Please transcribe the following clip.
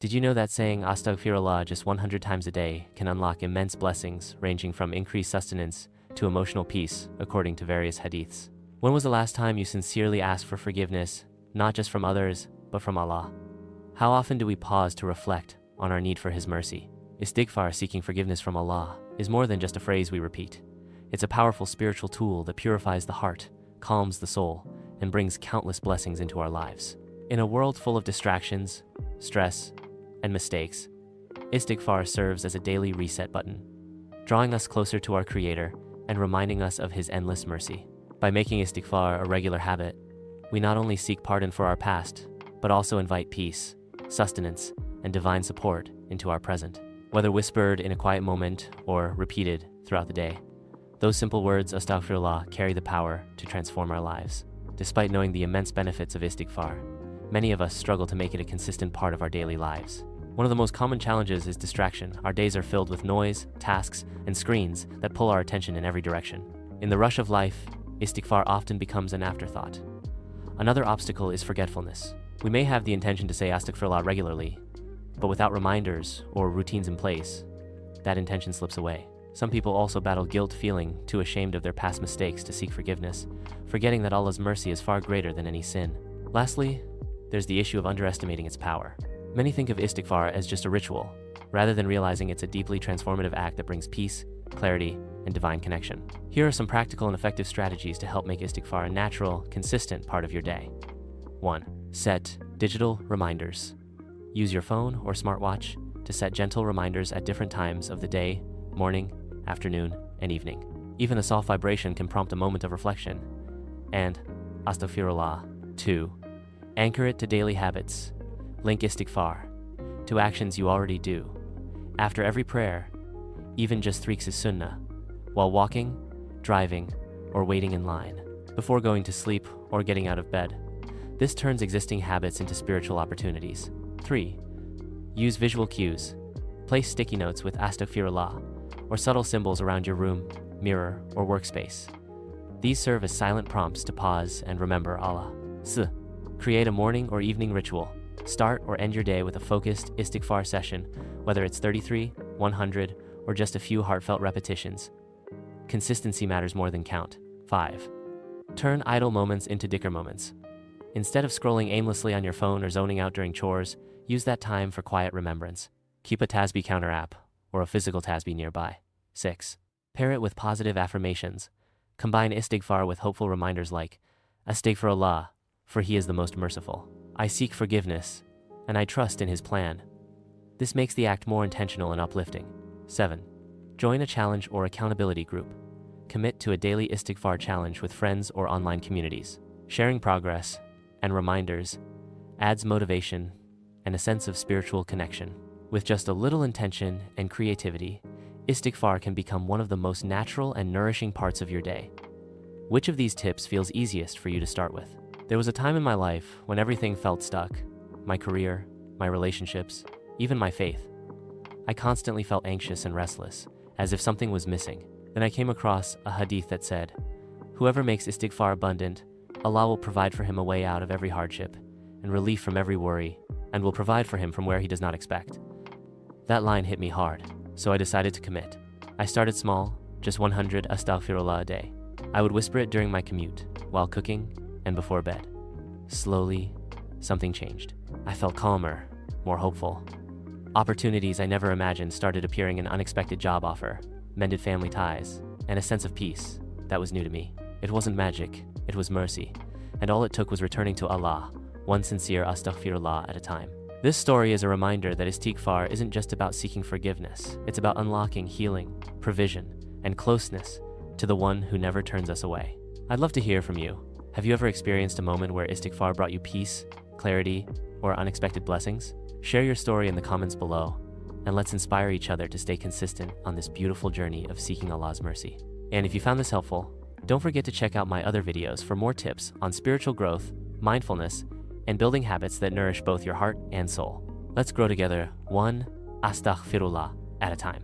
Did you know that saying Astaghfirullah just 100 times a day can unlock immense blessings ranging from increased sustenance to emotional peace, according to various hadiths? When was the last time you sincerely asked for forgiveness, not just from others, but from Allah? How often do we pause to reflect on our need for His mercy? Istighfar, seeking forgiveness from Allah, is more than just a phrase we repeat. It's a powerful spiritual tool that purifies the heart, calms the soul, and brings countless blessings into our lives. In a world full of distractions, stress, and mistakes, Istighfar serves as a daily reset button, drawing us closer to our Creator and reminding us of His endless mercy. By making Istighfar a regular habit, we not only seek pardon for our past, but also invite peace, sustenance, and divine support into our present. Whether whispered in a quiet moment or repeated throughout the day, those simple words, Astaghfirullah, carry the power to transform our lives. Despite knowing the immense benefits of Istighfar, many of us struggle to make it a consistent part of our daily lives. One of the most common challenges is distraction. Our days are filled with noise, tasks, and screens that pull our attention in every direction. In the rush of life, Istighfar often becomes an afterthought. Another obstacle is forgetfulness. We may have the intention to say Astaghfirullah regularly, but without reminders or routines in place, that intention slips away. Some people also battle guilt, feeling too ashamed of their past mistakes to seek forgiveness, forgetting that Allah's mercy is far greater than any sin. Lastly, there's the issue of underestimating its power. Many think of Istighfar as just a ritual, rather than realizing it's a deeply transformative act that brings peace, clarity, and divine connection. Here are some practical and effective strategies to help make Istighfar a natural, consistent part of your day. 1. Set digital reminders. Use your phone or smartwatch to set gentle reminders at different times of the day, morning, afternoon, and evening. Even a soft vibration can prompt a moment of reflection. And Astaghfirullah. 2. Anchor it to daily habits. Link Istighfar to actions you already do. After every prayer, even just 3 is sunnah, while walking, driving, or waiting in line, before going to sleep or getting out of bed. This turns existing habits into spiritual opportunities. 3. Use visual cues. Place sticky notes with Astaghfirullah or subtle symbols around your room, mirror, or workspace. These serve as silent prompts to pause and remember Allah. 4. Create a morning or evening ritual. Start or end your day with a focused Istighfar session, whether it's 33, 100, or just a few heartfelt repetitions. Consistency matters more than count. 5. Turn idle moments into dhikr moments. Instead of scrolling aimlessly on your phone or zoning out during chores, use that time for quiet remembrance. Keep a tasbih counter app or a physical tasbih nearby. 6. Pair it with positive affirmations. Combine Istighfar with hopeful reminders like, Astaghfirullah, for He is the most merciful. I seek forgiveness, and I trust in His plan. This makes the act more intentional and uplifting. 7. Join a challenge or accountability group. Commit to a daily Istighfar challenge with friends or online communities. Sharing progress and reminders adds motivation and a sense of spiritual connection. With just a little intention and creativity, Istighfar can become one of the most natural and nourishing parts of your day. Which of these tips feels easiest for you to start with? There was a time in my life when everything felt stuck. My career, my relationships, even my faith. I constantly felt anxious and restless, as if something was missing. Then I came across a hadith that said, "Whoever makes Istighfar abundant, Allah will provide for him a way out of every hardship, and relief from every worry, and will provide for him from where he does not expect." That line hit me hard, so I decided to commit. I started small, just 100 Astaghfirullah a day. I would whisper it during my commute, while cooking, and before bed. Slowly, something changed. I felt calmer, more hopeful. Opportunities I never imagined started appearing: an unexpected job offer, mended family ties, and a sense of peace that was new to me. It wasn't magic, it was mercy, and all it took was returning to Allah, one sincere Astaghfirullah at a time. This story is a reminder that Istighfar isn't just about seeking forgiveness, it's about unlocking healing, provision, and closeness to the one who never turns us away. I'd love to hear from you. Have you ever experienced a moment where Istighfar brought you peace, clarity, or unexpected blessings? Share your story in the comments below, and let's inspire each other to stay consistent on this beautiful journey of seeking Allah's mercy. And if you found this helpful, don't forget to check out my other videos for more tips on spiritual growth, mindfulness, and building habits that nourish both your heart and soul. Let's grow together, one Astaghfirullah at a time.